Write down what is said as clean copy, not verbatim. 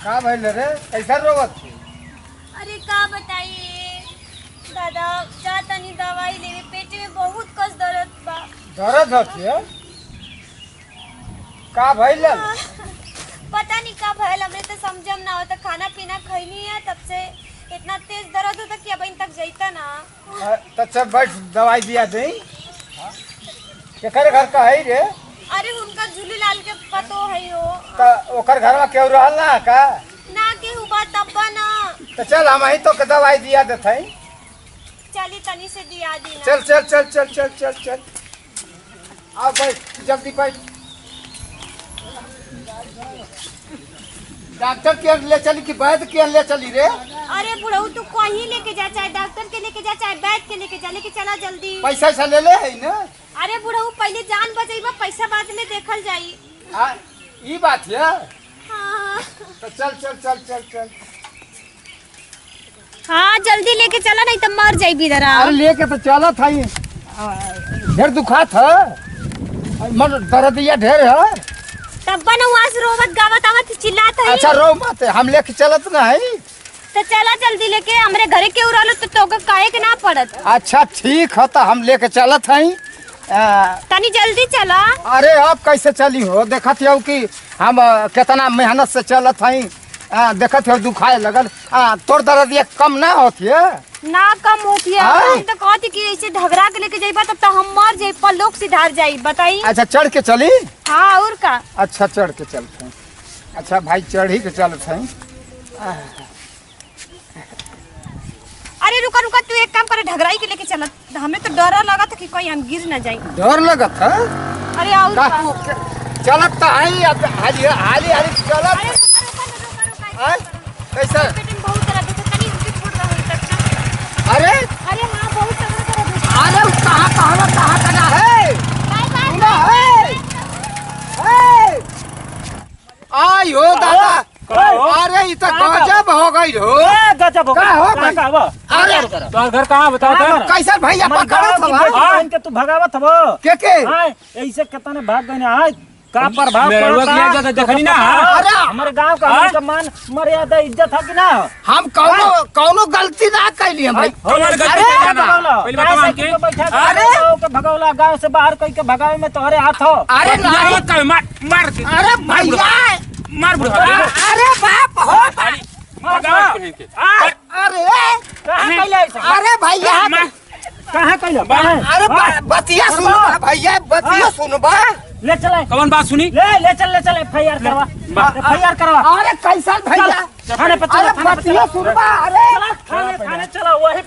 का भइल रे कैसा रोवत थी? अरे का बताइए दादा, जा तनी दवाई लेवे, पेट में बहुत कस दर्द बा। दर्द होती है? का भइल? पता नहीं का भइल, हमरे तो समझम ना होता। खाना पीना खैनी है तब से इतना तेज दर्द होता कि अब इन तक जाता ना। तो चल बैठ दवाई दिया दे। केकर घर का है रे? अरे उनका झूलेलाल के पतो है हो। तो ओकर घर में केहू रहल ना का? ना के हुआ तब्बा ना। तो चल हम ही तो के दवाई दिया देते हैं। चली तनी से दिया दी ना। चल चल चल चल चल चल चल आओ बैठ जल्दी बैठ। डॉक्टर के ले चली कि वैद्य के ले चली रे? अरे बुढ़ऊ तू कहीं लेके जा, चाहे डॉक्टर के लेके जा चाहे वैद्य के लेके जा, लेके चला जल्दी। पैसा ऐसा ले ले है ना? अरे बुढ़ऊ पहले जान बचेबा, पैसा बाद में देखल जाई। ये बात है। हाँ तो चल चल चल चल चल। हाँ जल्दी लेके चला, नहीं तो मर जाई जरा। अरे लेके तो चला था ही। ढेर दुखा था, मन दर्दिया ढेर है। तब बना वहाँ से रोवत गावत आवत चिल्लात है। अच्छा रो मत, हम लेके चलत ना है। तो चला जल्दी लेके, हमरे घरे के उड़ालो तो तोके काहे के ना पड़त। अच्छा ठीक है, तो हम लेके चलत हैं। तनी जल्दी चला। अरे अब कैसे चली हो? देखत हो कि हम कितना मेहनत से चलत हैं। देखत हो दुखाए लगल। तोर दर्द ये कम ना होती है ना कम होती है। हाँ। तो कहती कि ऐसे ढगरा के लेके जाइबा तब तो हम मर जाई, पल्लोक सिधार जाई। बताई। अच्छा चढ़ के चली? हाँ और का। अच्छा चढ़ के चलते हैं। अच्छा भाई चढ़ी के चलते हैं। अरे रुका रुका, तू एक काम करे, ढगराई के लेके चलत। हमें तो डर लगा था कि कोई हम गिर न जाए। डर लगत है? अरे और का। चलत तो है हाली हाली हाली चलत। अरे रुका कैसा? पेट में बहुत दर्द होता, तनी रुक छोड़ रहा हूं तक चल। अरे अरे हाँ बहुत दर्द होता। अरे कहाँ करना है? बाय सुना है? आयो दादा, अरे ये तो गजब हो गई हो। गजब हो का हो भाई? अरे तो घर कहाँ बताओ तो? कैसा भैया पकड़त हवा? इनके तू भगावत हबो के हां ऐसे कितने भाग गए हां का प्रभाव पड़ता है देखनी ना। अरे हमारे गांव का हमारे मान मर्यादा इज्जत है कि ना? हम कौनो गलती ना कैली हम भाई। हमारे गलती अरे ना पहले बताओ हमके। अरे भगौला गांव से बाहर कहीं के भगावे में तोहरे हाथ हो। अरे नहीं, मत कर, मार मार के। अरे भैया, मार बुढ़ा। अरे बाप हो। अरे अरे कहां कैले ऐसे? अरे भैया, कहां कैले? अरे बतिया सुनो भैया, बतिया सुनो बा। ले चले कौन बात सुनी? ले चल एफआईआर करवा। एफआईआर करवा। अरे कैसा भैया? थाने पे अरे चला। बतिया सुनो बा। अरे थाने चला वही